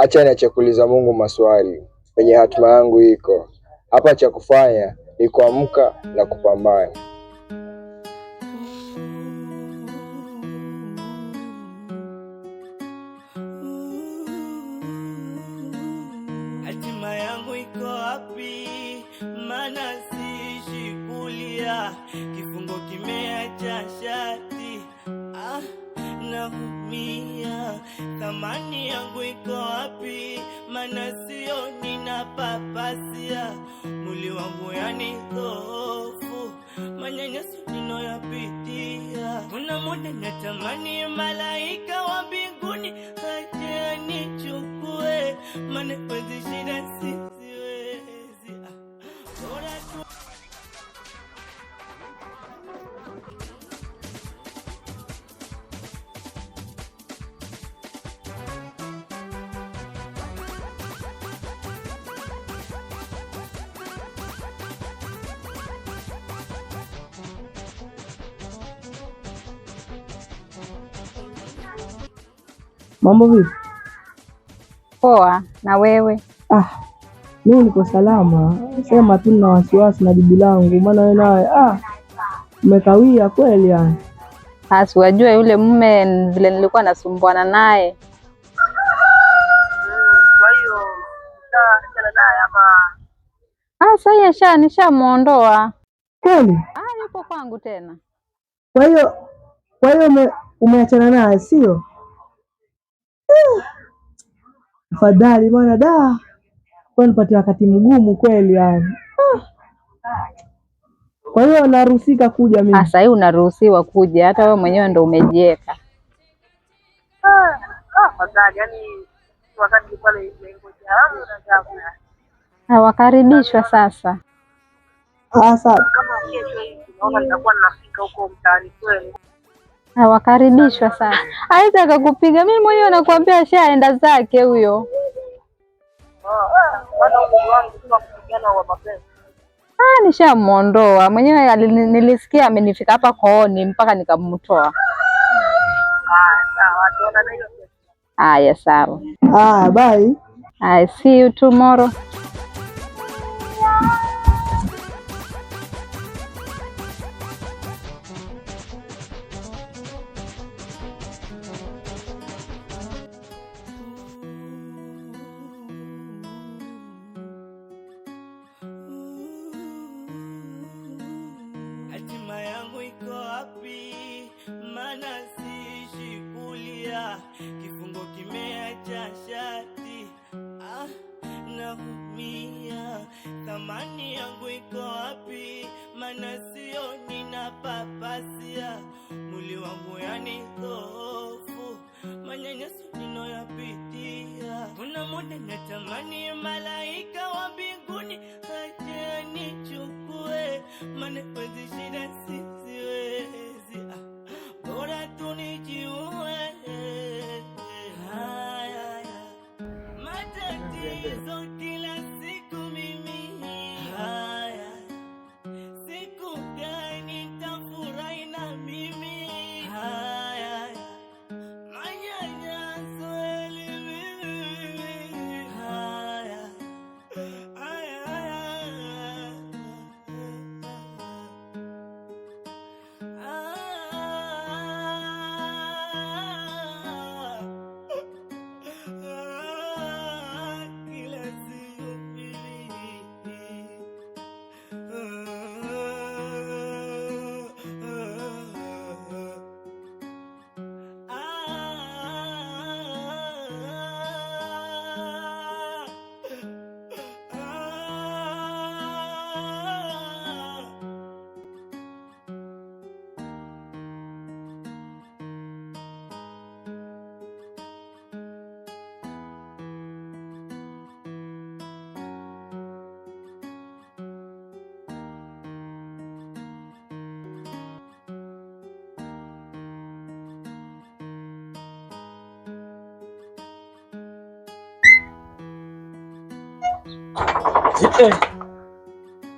Acha niache kuuliza Mungu maswali, penye hatima yangu iko hapa. Cha kufanya ni kuamka na kupambana. Hatima yangu iko wapi? Maana siishi kulia, kifungo kimeacha shati. Naumia. Thamani yangu iko wapi? Maana sioni na papasia, mwili wangu yani dhoofu, manyanyaso ninayopitia. Kuna muda natamani malaika wa mbinguni aje anichukue, maana hizi shida siziwezi. Mambo vipi? Poa, na wewe? Mimi niko salama. Sema tu na wasiwasi na jibu langu, maana wewe nawe umekawia kweli yani. Basi wajua yule mume vile nilikuwa nasumbuana naye. Kwa hiyo achana naye ama? Sasa nishamuondoa. Kweli? Yupo kwangu tena. Kwa hiyo umeachana naye sio? Afadhali bwana kwa nipatie wakati mgumu kweli yani. Kwa hiyo naruhusika kuja mimi? Sasa hii unaruhusiwa kuja, hata wewe mwenyewe ndo umejieka. Afadhali yani wakati pale ngoja hamu na jabu. Wakaribishwa sasa. Sasa kama kesho hivi naomba nitakuwa nafika huko mtaani kweli. Wakaribishwa sasa. Hawezi akakupiga, mimi mwenyewe nakwambia ashaenda zake huyo. Nishamuondoa mwenyewe, nilisikia amenifika hapa kooni mpaka nikamtoa. Haya sawa. Bye. See you tomorrow. Hatima yangu iko wapi? Maana siishi kulia, kifungo kimeacha shati. Naumia. Thamani yangu iko wapi? Maana sioni na papasia, mwili wangu yani dhoofu, manyanyaso ninayopitia. Kuna muda natamani malaika wa mbinguni aje anichukue, maana hizi shida siziwezi. Bora tu nijiue. Matatizo kila siku mimi. Siku gani nitafurahi na mimi? Manyanyaso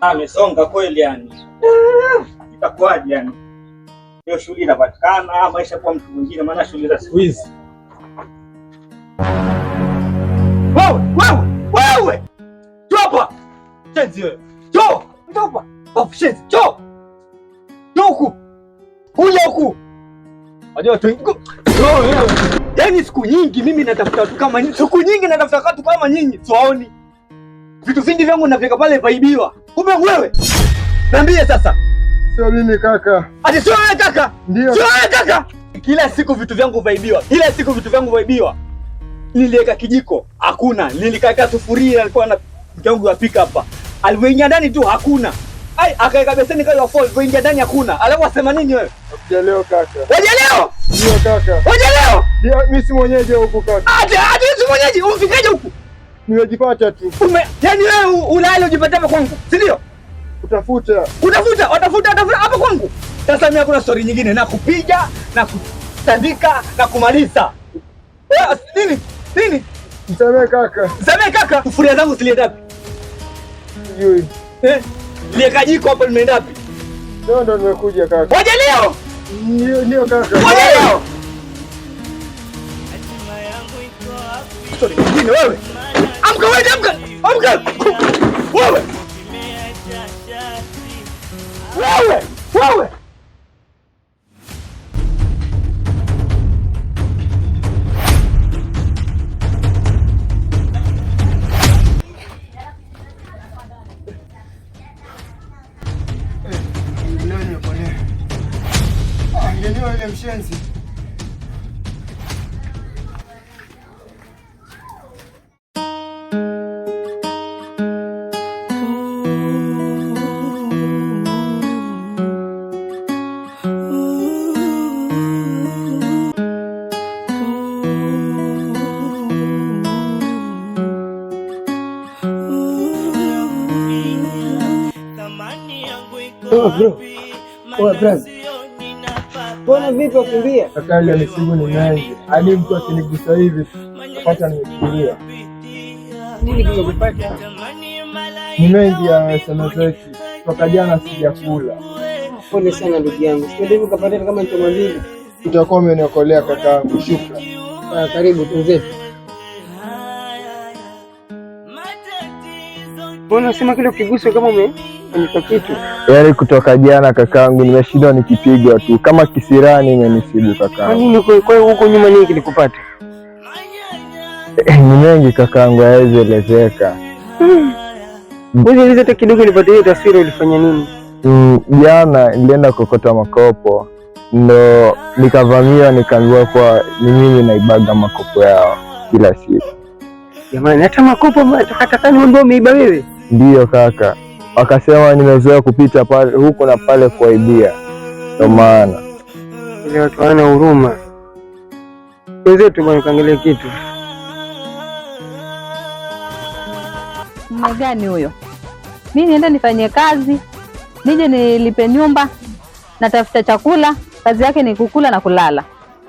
Amesonga kweli yani. Itakuwaje yani? Hiyo shughuli inapatikana maisha kwa mtu mwingine, maana shughuli za siku hizi. mshenzi wewe. Njoo! Mtopa! Mshenzi, njoo! Njoo huku! Kuja huku! Wajua tu. Yaani siku nyingi mimi natafuta watu kama nyinyi. Siku nyingi natafuta watu kama nyinyi. Siwaoni. Vitu vingi vyangu navika pale vaibiwa. Kumbe wewe. Niambie sasa. Sio mimi kaka. Ati sio wewe kaka? Ndio. Sio wewe kaka. Kila siku vitu vyangu vaibiwa. Kila siku vitu vyangu vaibiwa. Niliweka kijiko, hakuna. Nilikaweka sufuria, alikuwa na mke wangu apika hapa. Alipoingia ndani tu hakuna. Ai, akaweka beseni kale wafol, alipoingia ndani hakuna. Alafu asema nini wewe? Waje leo kaka. Waje leo? Ndio kaka. Waje leo? Ndio mimi si mwenyeji huku kaka. Ati si mwenyeji, umfikaje huku? Nimejipata tu. Yaani wewe ulale ujipata hapa kwangu, si ndio? Utafuta. Watafuta hapa kwangu. Sasa mimi hakuna story nyingine na kupiga na kutandika na kumaliza. Nini? Msamee kaka. Msamee kaka. Sufuria zangu zilienda wapi? Sijui. Lieka jiko hapo limeenda wapi? Ndo nimekuja kaka. Waje leo. Ndio kaka. Waje leo. Hatima yangu iko wapi? Story nyingine wewe. Amka wewe, amka. Wewe. Nimeacha shati. Wewe. Ndio ile mshenzi. Mbona vipi wakimbia? Kaka ile misimu ni mengi. Hadi mtu akinigusa hivi napata nimefikiria. Nini kimekupata? Ni mengi ya SMS toka jana sijakula. Pole sana ndugu yangu. Sio ukapata kama choma mbili. Utakuwa umeniokolea kakaangu. Shukrani. Karibu tunzetu. Mbona unasema kile ukiguswa kama umefanya kitu? Yaani kutoka jana kakaangu nimeshindwa nikipigwa tu kama kisirani imenisibu kakaangu. Kwa nini kwa huko nyuma nini kilikupata? Ni mengi kakaangu, haiwezi elezeka. Wewe eleza hata kidogo nipate hiyo taswira, ulifanya nini? Jana nilienda kokota makopo, ndo nikavamiwa, nikaambiwa kwa ni mimi naibaga makopo yao kila siku. Jamani, hata makopo takataka ndio umeiba wewe? Ndiyo kaka, wakasema nimezoea kupita pale huko na pale kuaibia, ndio maana ile watu wana huruma. Wenzetu bwana, kaangalia kitu. Mume gani huyo? Mimi niende nifanye kazi, nije nilipe nyumba, natafuta chakula, kazi yake ni kukula na kulala.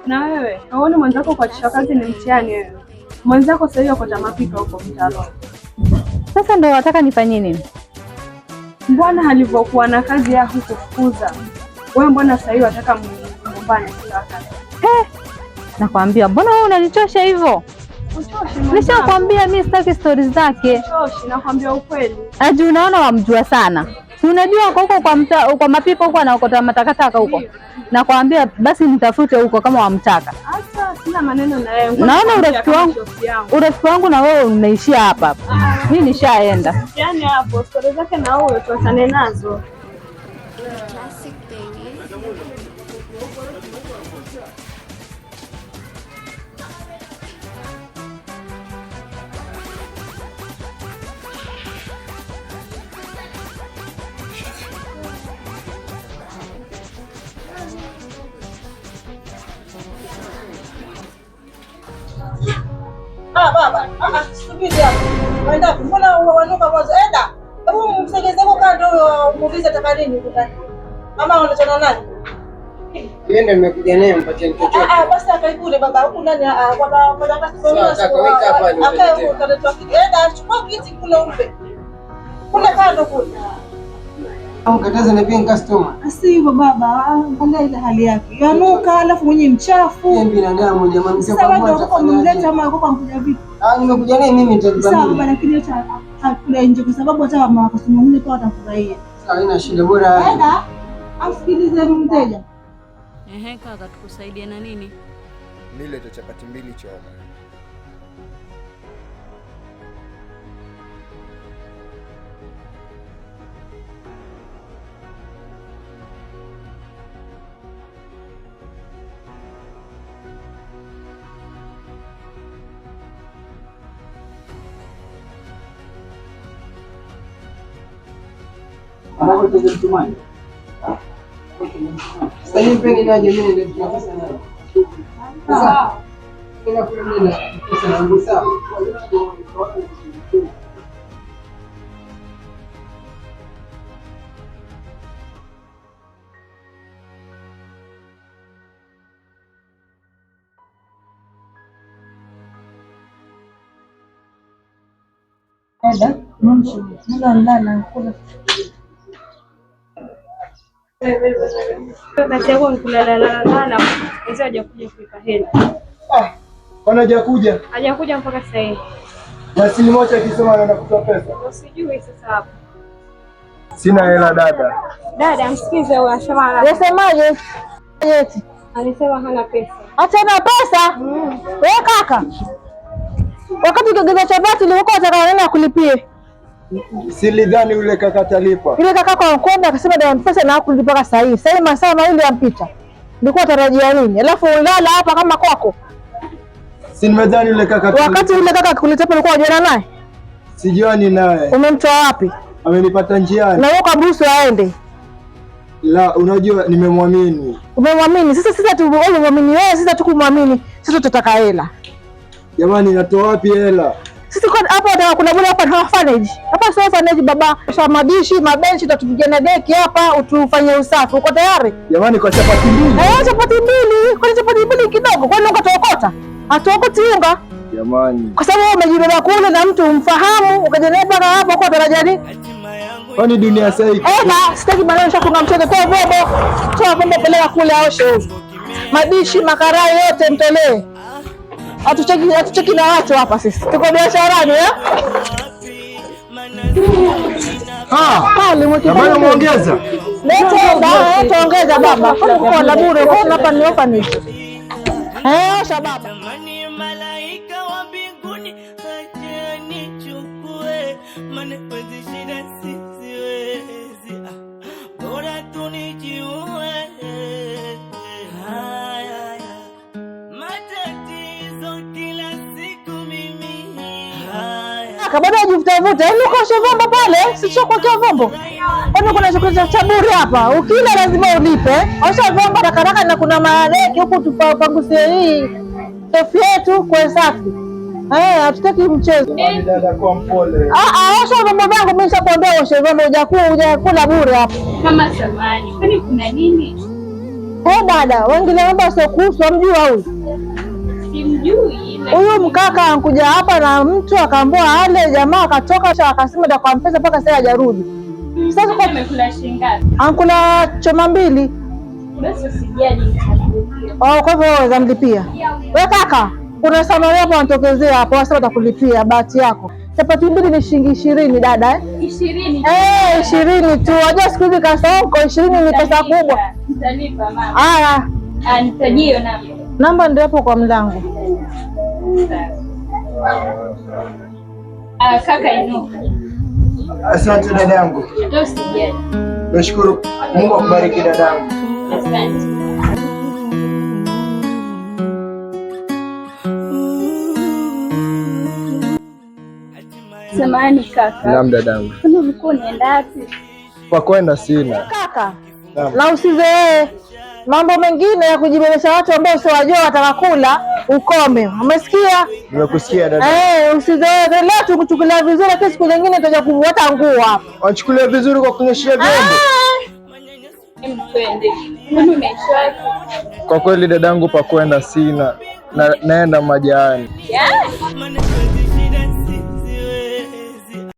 Na wewe, uone mwenzako kuachisha kazi ni mtihani wewe. Mwenzako sasa hiyo kwa mapika huko mtalo. Sasa ndio wataka nifanye nini? Mbona alivyokuwa na kazi ya kukufukuza. Wewe mbona sasa hiyo wataka nyumbani kila wakati? Nakwambia, mbona wewe unanichosha hivyo? Nishakwambia mimi sitaki stories zake. Choshi, nakwambia ukweli. Aje unaona wamjua sana. Si unajua huko kwa mapipa huko anaokota matakataka huko. Nakwambia basi nitafute huko kama wamtaka. Hata sina maneno na yeye. Naona urafiki wangu na wewe unaishia hapa. Mimi nishaenda. Yaani hapo stories zake na wewe tuachane nazo. Baba, subiri hapo. Waenda mbona wanuka mwanzo? Enda. Hebu msogeze kwa kando muulize takalini ukutani. Mama unachana nani? Niende nimekuja naye mpatie mtoto. Basi akaikule baba. Huko ndani kwa Sawa, kaka weka hapa ndio. Akae ukaletwa kiti. Enda chukua kiti kule umpe. Kule kando kule. Au kataza na pia customer. Asi hivyo baba, angalia ile hali yake. Yanuka alafu mwenye mchafu. Yeye binadamu jamani, sasa wewe uko kumleta ama uko kumkuja vipi? Nimekuja naye mimi nitalipa. Sawa baba, lakini acha hakuna nje kwa sababu hata kama customer mwingine kwa atafurahia. Sawa, haina shida, bora. Dada, asikilize mteja. Kaka, tukusaidie na nini? Nilete chapati 2 choma. Hapo tuje mtumani. Sasa hivi pengine naje mimi ndio tunapesa nayo. Sawa. Kila kule nenda pesa yangu sawa. Dada, nala kula. Basi yako kulala mzee hajakuja kuipa hela. Bwana hajakuja? Hajakuja mpaka sasa hivi. Basi mmoja akisema anaenda kutoa pesa. Usijui sasa hapo. Sina hela dada. Dada, msikize huyo anasema Unasemaje? Eti. Alisema hana pesa. Hata na pesa? Wewe kaka. Wakati ukiagiza chapati ulikuwa unataka nani akulipie? Silidhani yule kaka atalipa. Yule kaka kwa mkono akasema ndio pesa na hakulipa mpaka sasa hivi. Sasa hivi masaa mawili yampita. Nilikuwa tarajia nini? Alafu ulala hapa kama kwako. Si nimedhani yule kaka. Wakati yule kaka akuletea ulikuwa unajua naye? Sijuani naye. Umemtoa wapi? Amenipata njiani. Na wewe kabusu aende. La, unajua nimemwamini. Umemwamini? Sasa tumwamini wewe, sasa tukumwamini. Sasa tutataka hela. Jamani, natoa wapi hela? Sisi kwa hapa kuna bwana hapa hafanyaje? Hapa sio hafanyaje baba. Sasa madishi, mabenchi tutapigia na deki hapa utufanye usafi. Uko tayari? Jamani, kwa chapati 2. Chapati 2. Kwa chapati 2 kidogo. Kwani ukataokota? Hatuokoti unga. Jamani. Kwa sababu umejibeba kule na mtu umfahamu, ukajeneba hapa kwa daraja ni. Kwani dunia sasa hii? Sitaki maneno shafunga mchele kwa bobo. Toa pombe peleka kule aoshe. Madishi, makarai yote mtolee. Hatucheki na watu hapa sisi. Tuko biasharani Pale mwana muongeza. Leta ongeza baba. Kwa na bure kwa hapa ni ofa ni. Shababa. Tamani malaika wa mbinguni aje nichukue, maana kwezi shida siwezi. Bora tunijiue. Matatizo kila siku mimi. Kabla hujavuta, ili ukoshe vombo pale, sio kwa vombo. Kwani kuna chakula cha bure hapa. Ukila lazima ulipe. Osha vombo haraka na kuna maadeki huku tupangusie hii tofi yetu kwa safi. Hatutaki mchezo. Dada kwa mpole. Osha vombo vangu mimi nishakwambia osha vombo hujakula bure hapa. Kama samani, kwani kuna nini? Dada, wengine mambo sio kuhusu amjua huyu. Simjui. Huyu mkaka ankuja hapa na mtu akaambia ale jamaa akatoka akasema ndio kwa mpesa mpaka sasa hajarudi. Sasa kwa amekula shilingi ngapi? Ankula choma 2. Basi usijali. Kwa hivyo waweza mlipia. Wewe kaka, kuna samani hapo wanatokezea hapo wasema watakulipia bahati yako. Chapati 2 ni shilingi 20 dada 20. 20 tu. Unajua siku hizi kasonko 20 ni pesa kubwa. Nitalipa mama. Nitajio namba. Namba ndio hapo kwa mlango. Kaka inuka. Asante dadangu. Usijali. Nashukuru. Mungu akubariki dadangu. Asante. Samahani kaka. Naam dadangu. Kwani ulikuwa unaenda wapi? Kwa kwenda sina. Kaka. Naam. Na usizoee mambo mengine ya kujibebesha watu ambao usiwajua watakula ukome. Umesikia? Nimekusikia dada. Usizoee leo tukuchukulia vizuri lakini siku nyingine tutaja kuvuta nguo hapa. Wanachukulia vizuri kwa kunyeshia vyombo. Twende. Kwani unaisha? Kwa kweli dadangu, pa kwenda sina. Naenda majani. Yeah.